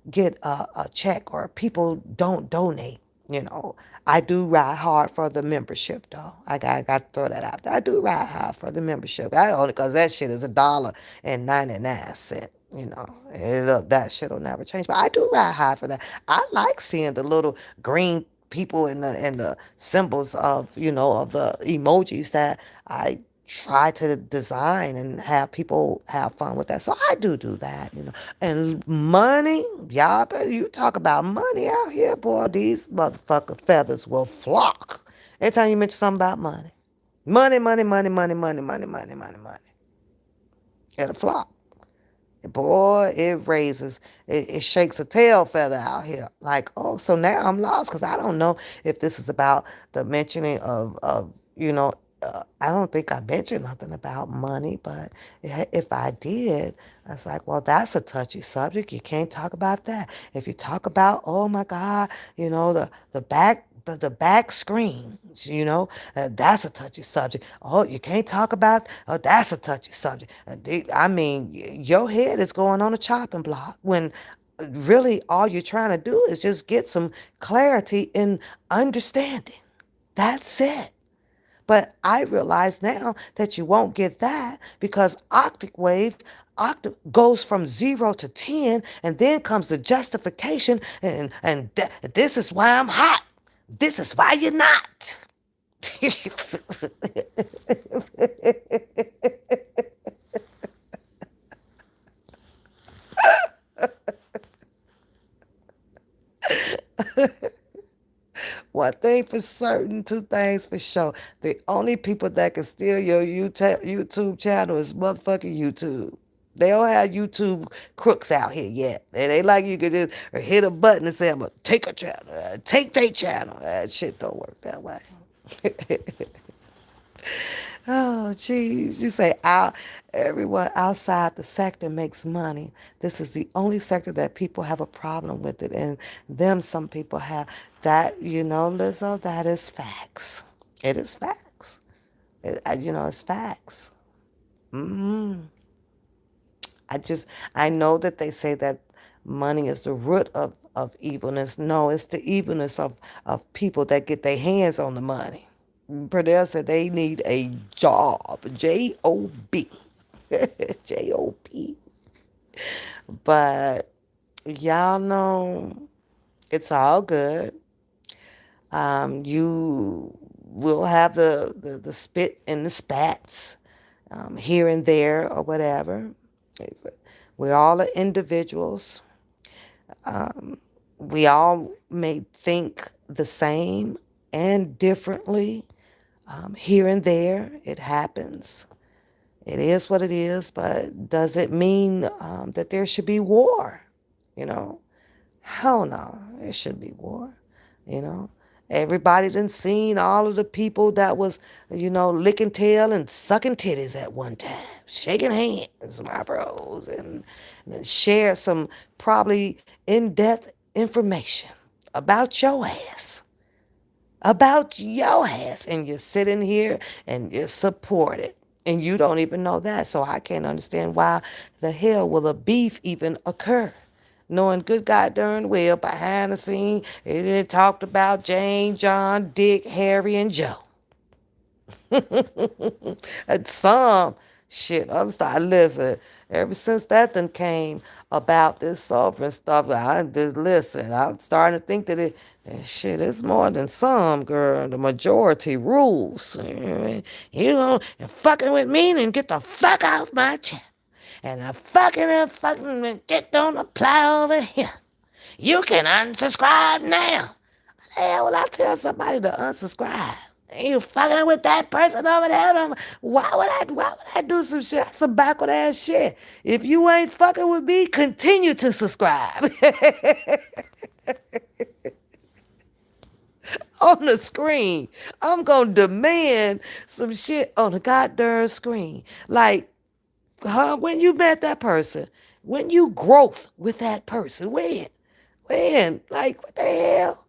get a check or people don't donate. You know, I do ride hard for the membership though. I got to throw that out there. I do ride hard for the membership. I only because that shit is $1.99. You know, that shit will never change. But I do ride hard for that. I like seeing the little green people and the symbols of of the emojis that I try to design and have people have fun with that. So I do that. And money, y'all better you talk about money out here, boy. These motherfucker feathers will flock. Every time you mention something about money. Money, money, money, money, money, money, money, money, money. It'll flock. Boy, it shakes a tail feather out here. Like, oh, so now I'm lost because I don't know if this is about the mentioning of I don't think I mentioned nothing about money, but if I did, I was like, well, that's a touchy subject. You can't talk about that. If you talk about, oh my God, the back screens, that's a touchy subject. Oh, you can't talk about, oh, that's a touchy subject. I mean, your head is going on a chopping block when really all you're trying to do is just get some clarity in understanding. That's it. But I realize now that you won't get that because octave wave goes from 0 to 10 and then comes the justification and this is why I'm hot. This is why you're not. One thing for certain, two things for sure. The only people that can steal your YouTube channel is motherfucking YouTube. They don't have YouTube crooks out here yet. They like you could just hit a button and say, I'm going to take a channel, take their channel. That shit don't work that way. Oh, geez. You say everyone outside the sector makes money. This is the only sector that people have a problem with it. And some people have that, Lizzo, that is facts. It is facts. It's facts. hmm I know that they say that money is the root of evilness. No, it's the evilness of people that get their hands on the money. Perdell said they need a job. Job. Job. But y'all know it's all good. You will have the spit and the spats here and there or whatever. We're all individuals. Um, we all may think the same and differently. Here and there, it happens. It is what it is, but does it mean that there should be war? You know, hell no, there shouldn't be war. You know, everybody done seen all of the people that was, licking tail and sucking titties at one time, shaking hands, my bros, and share some probably in-depth information about your ass and you're sitting here and you support it and you don't even know that. So I can't understand why the hell will a beef even occur, knowing good God darn well behind the scene it talked about Jane, John, Dick, Harry, and Joe. And some shit. I'm sorry. Listen, ever since that then came about this sovereign stuff, I just listen. I'm starting to think that shit, it's more than some, girl. The majority rules. You know, and fucking with me, then get the fuck off my channel. And the fucking get don't apply over here. You can unsubscribe now. Hell, when I tell somebody to unsubscribe, and you fucking with that person over there, why would I do some shit, some backward ass shit? If you ain't fucking with me, continue to subscribe. On the screen. I'm gonna demand some shit on the goddamn screen. Like, when you met that person, when you growth with that person, when, like, what the hell?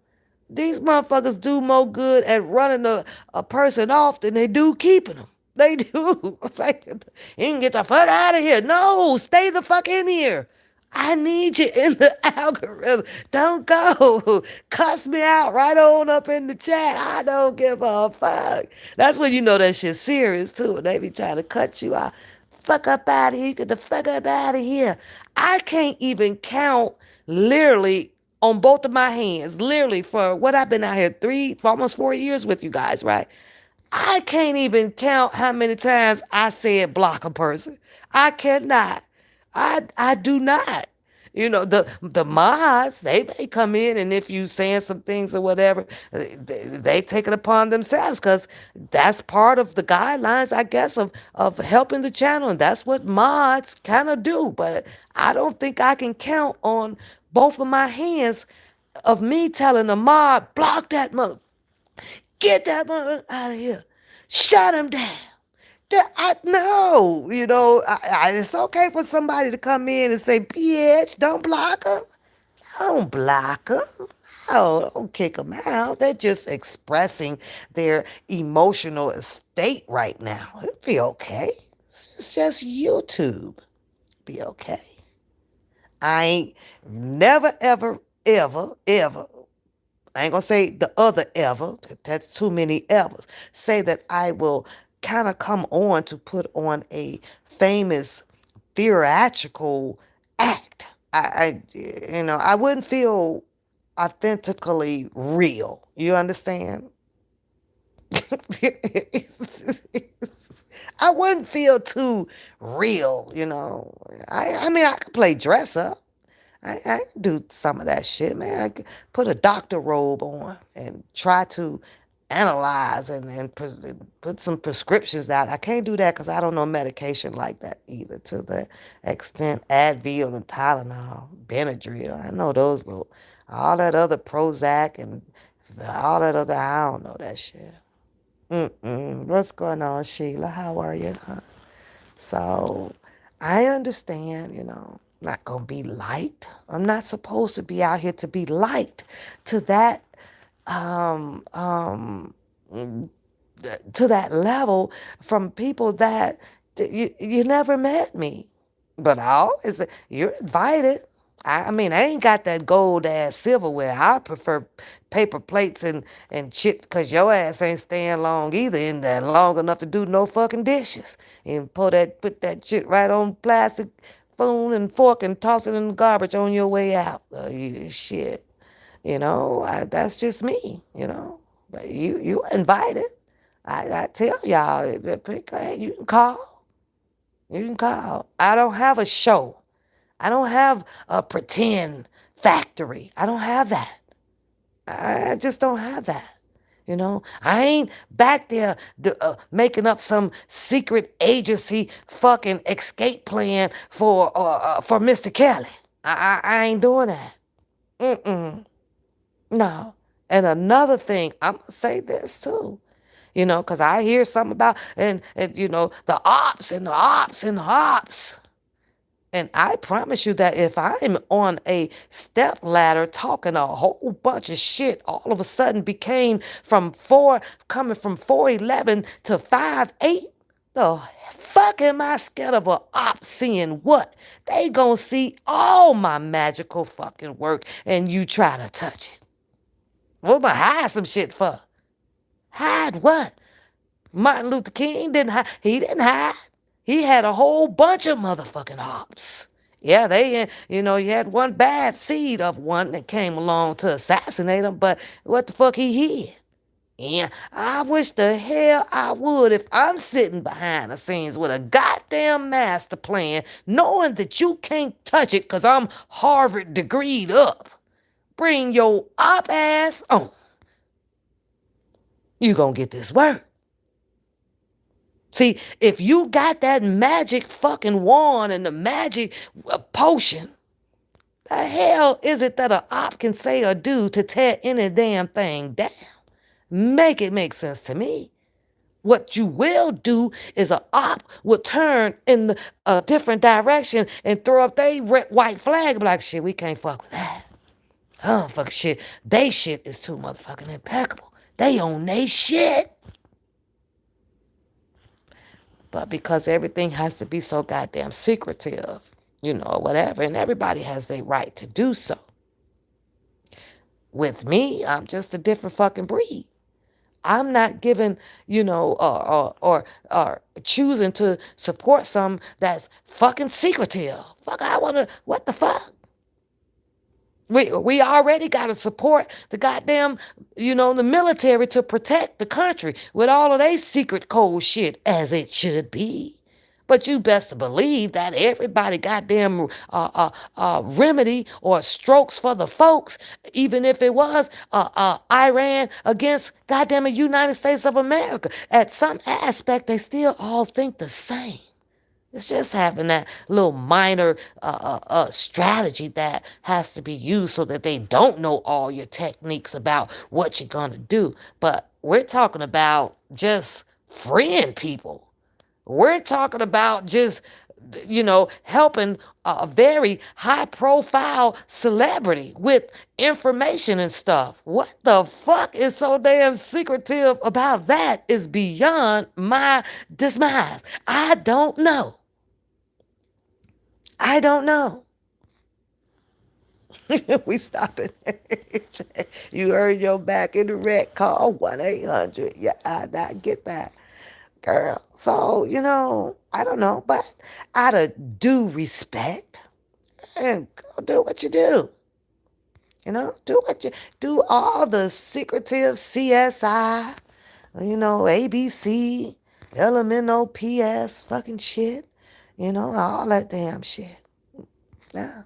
These motherfuckers do more good at running a person off than they do keeping them. They do. Like, you can get the fuck out of here. No, stay the fuck in here. I need you in the algorithm. Don't go. Cuss me out right on up in the chat. I don't give a fuck. That's when you know that shit's serious too. They be trying to cut you out. Fuck up out of here. Get the fuck up out of here. I can't even count literally on both of my hands, literally for what I've been out here for almost 4 years with you guys, right? I can't even count how many times I said block a person. I cannot. I do not. The mods, they may come in, and if you saying some things or whatever, they take it upon themselves, because that's part of the guidelines, I guess, of helping the channel, and that's what mods kind of do. But I don't think I can count on both of my hands of me telling a mod, block that mother, get that mother out of here, shut him down. I know, it's okay for somebody to come in and say, bitch, don't block them. Don't block them. No, don't kick them out. They're just expressing their emotional state right now. It'll be okay. It's just YouTube. Be okay. I ain't never, ever, ever, ever. I ain't gonna say the other ever. That's too many evers. Say that I will kind of come on to put on a famous theatrical act. I wouldn't feel authentically real. You understand? I wouldn't feel too real. I mean, I could play dress up. I can do some of that shit, man. I could put a doctor robe on and try to analyze and put some prescriptions out. I can't do that because I don't know medication like that either, to the extent Advil and Tylenol, Benadryl. I know those little, all that other Prozac and all that other, I don't know that shit. What's going on, Sheila? How are you? Huh? So I understand, not gonna be liked. I'm not supposed to be out here to be liked to that um um to that level from people that you never met me. But I always say, you're invited. I mean, I ain't got that gold ass silverware. I prefer paper plates and shit, because your ass ain't staying long either, in there long enough to do no fucking dishes. And put that shit right on plastic spoon and fork and toss it in the garbage on your way out. Shit. That's just me. But you invited. I tell y'all, you can call. You can call. I don't have a show. I don't have a pretend factory. I don't have that. I just don't have that. I ain't back there making up some secret agency fucking escape plan for Mr. Kelly. I ain't doing that. Mm-mm. No. And another thing, I'm gonna say this too. Because I hear something about and the ops and the ops and the ops. And I promise you that if I'm on a step ladder talking a whole bunch of shit, all of a sudden became coming from 411 to 58, the fuck am I scared of a op seeing what? They gonna see all my magical fucking work and you try to touch it. What am I hide some shit for? Hide what? Martin Luther King didn't hide. He didn't hide. He had a whole bunch of motherfucking ops. Yeah, you had one bad seed of one that came along to assassinate him, but what the fuck he hid? Yeah, I wish the hell I would if I'm sitting behind the scenes with a goddamn master plan, knowing that you can't touch it because I'm Harvard degreed up. Bring your op ass on. You gonna get this work. See, if you got that magic fucking wand and the magic potion, the hell is it that a op can say or do to tear any damn thing down? Make it make sense to me. What you will do is a op will turn in a different direction and throw up they white flag, be like, shit, we can't fuck with that. Oh, fuck shit. They shit is too motherfucking impeccable. They own they shit. But because everything has to be so goddamn secretive, whatever, and everybody has their right to do so. With me, I'm just a different fucking breed. I'm not giving, or choosing to support some that's fucking secretive. Fuck, I wanna, what the fuck? We already got to support the goddamn, the military to protect the country with all of their secret code shit as it should be. But you best to believe that everybody goddamn remedy or strokes for the folks, even if it was Iran against goddamn the United States of America. At some aspect, they still all think the same. It's just having that little minor strategy that has to be used so that they don't know all your techniques about what you're going to do. But we're talking about just freeing people. We're talking about just, helping a very high profile celebrity with information and stuff. What the fuck is so damn secretive about that is beyond my demise. I don't know. I don't know. We stop it. You heard your back in the wreck. Call 1-800. Yeah, I get that, girl. So, I don't know. But out of due respect, and go do what you do. Do what you do. All the secretive CSI, ABC, LMNOPS, fucking shit. All that damn shit. Yeah.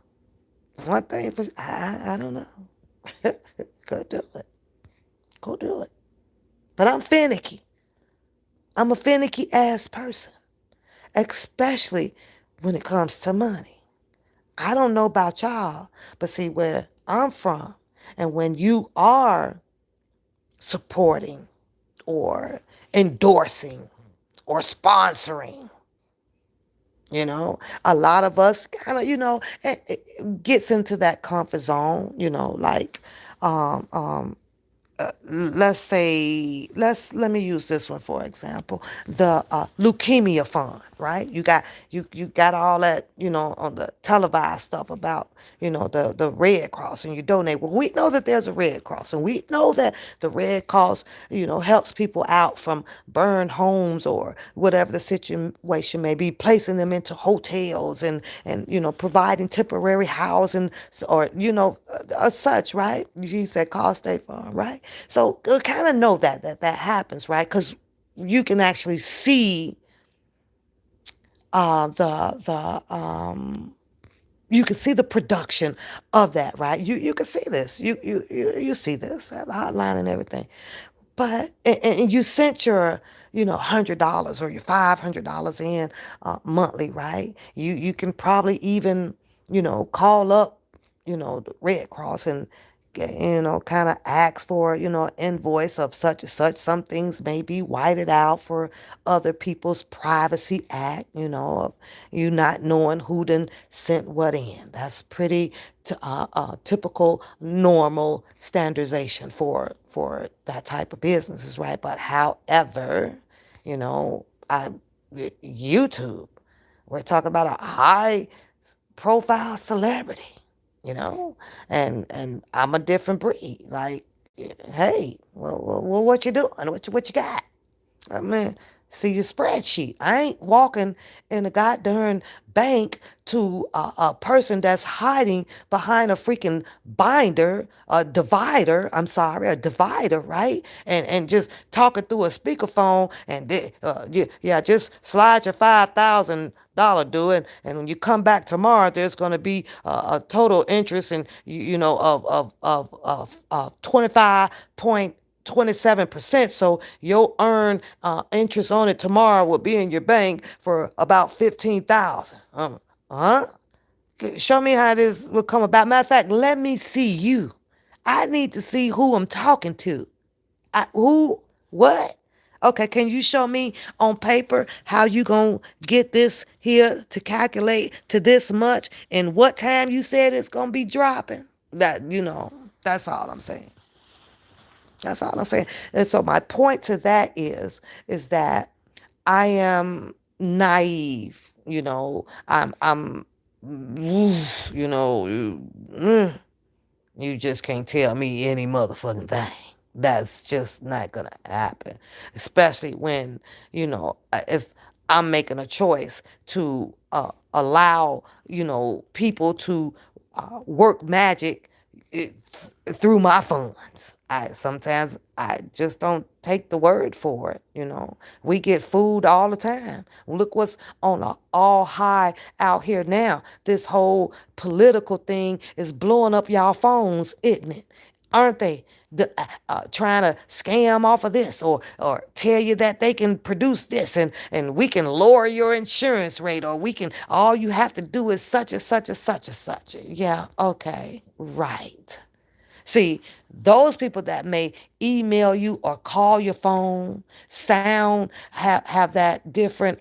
One thing for I don't know. Go do it. Go do it. But I'm finicky. I'm a finicky ass person, especially when it comes to money. I don't know about y'all, but see where I'm from, and when you are supporting or endorsing or sponsoring, a lot of us kind of, it gets into that comfort zone, like, um, um, let's say, let me use this one for example, the leukemia fund, right? You got all that, on the televised stuff about, the Red Cross, and you donate. Well, we know that there's a Red Cross, and we know that the Red Cross, helps people out from burned homes or whatever the situation may be, placing them into hotels and providing temporary housing, or such, right? You said call State Farm, right? So kind of know that happens, right? Because you can actually see the you can see the production of that, right? You can see this. You see this, the hotline and everything. But and you sent your $100 or your $500 in monthly, right? You can probably even call up the Red Cross and kind of ask for invoice of such and such. Some things may be whited out for other people's privacy act, of you not knowing who done sent what in. That's pretty typical, normal standardization for that type of businesses, right? But however, I YouTube, we're talking about a high profile celebrity, you know, and I'm a different breed. Like, hey, well what you doing? What you got? I mean, see your spreadsheet. I ain't walking in a goddamn bank to a person that's hiding behind a freaking binder, a divider. I'm sorry, a divider, right? And just talking through a speakerphone and yeah, just slide your $5,000 due it, and when you come back tomorrow, there's going to be a total interest in of 25 point 27%. So you'll earn interest on it tomorrow will be in your bank for about 15,000. Huh? Show me how this will come about. Matter of fact, let me see you. I need to see who I'm talking to. Who? What? Okay, can you show me on paper how you gonna get this here to calculate to this much and what time you said it's gonna be dropping? That's all I'm saying. That's all I'm saying. And so my point to that is that I am naive. I'm you know, mm, you just can't tell me any motherfucking thing. That's just not gonna happen. Especially when, if I'm making a choice to allow, people to work magic it, through my funds. I just don't take the word for it. We get food all the time. Look what's on a all high out here now. This whole political thing is blowing up y'all phones, isn't it? Aren't they? Trying to scam off of this or tell you that they can produce this and we can lower your insurance rate or we can all you have to do is such and such and such and such. Yeah, okay, right. See, those people that may email you or call your phone, have that different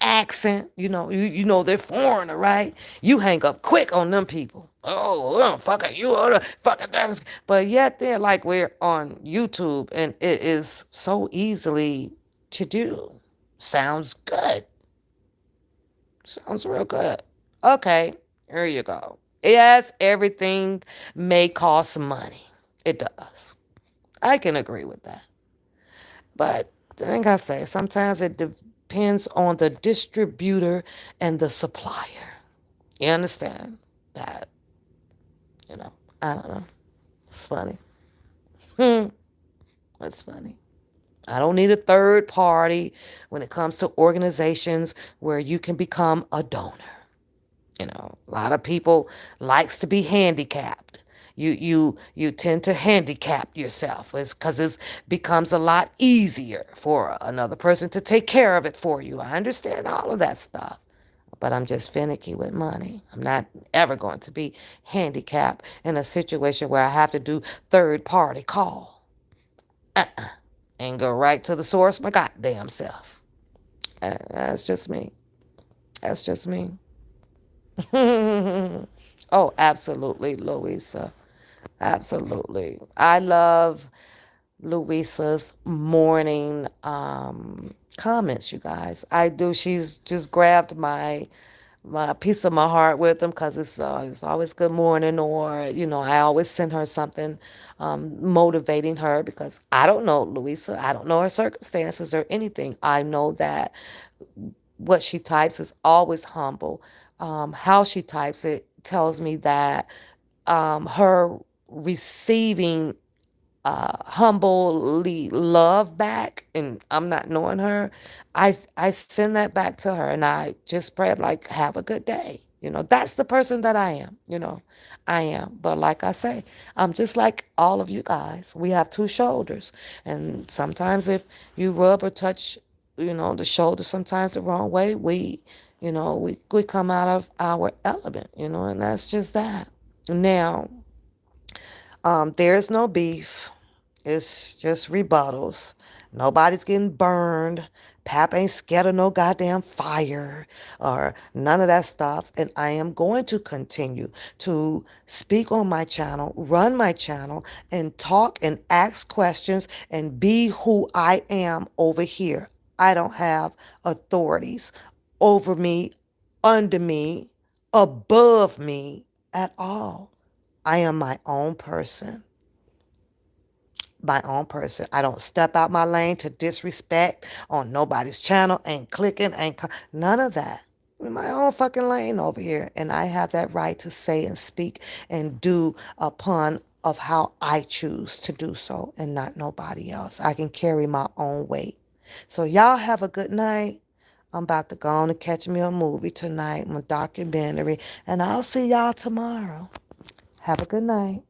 accent, you know they're foreigner, right? You hang up quick on them people. Oh, fuck it, you are fuck it. But yet they're like we're on YouTube and it is so easily to do. Sounds good. Sounds real good. Okay, here you go. Yes, everything may cost money. It does. I can agree with that. But like I say, sometimes it depends on the distributor and the supplier. You understand that? You know, I don't know. It's funny. Hmm. It's funny. I don't need a third party when it comes to organizations where you can become a donor. A lot of people likes to be handicapped. You tend to handicap yourself. It's because it becomes a lot easier for another person to take care of it for you. I understand all of that stuff. But I'm just finicky with money. I'm not ever going to be handicapped in a situation where I have to do third party call. Uh-uh. And go right to the source my goddamn self. That's just me. That's just me. Oh, absolutely, Louisa. Absolutely. I love Louisa's morning comments, you guys. I do. She's just grabbed my piece of my heart with them because it's always good morning or I always send her something motivating her because I don't know Louisa. I don't know her circumstances or anything. I know that what she types is always humble. How she types it tells me that her receiving humbly love back and I'm not knowing her, I send that back to her and I just pray like have a good day. That's the person that I am. I am. But like I say, I'm just like all of you guys. We have two shoulders. And sometimes if you rub or touch, the shoulder sometimes the wrong way, we come out of our element, and that's just that. Now, there's no beef. It's just rebuttals. Nobody's getting burned. Pap ain't scared of no goddamn fire or none of that stuff. And I am going to continue to speak on my channel, run my channel, and talk and ask questions and be who I am over here. I don't have authorities over me, under me, above me at all. I am my own person. My own person. I don't step out my lane to disrespect on nobody's channel, ain't clicking, none of that. I'm in my own fucking lane over here, and I have that right to say and speak and do upon of how I choose to do so and not nobody else. I can carry my own weight. So y'all have a good night. I'm about to go on and catch me a movie tonight, my documentary, and I'll see y'all tomorrow. Have a good night.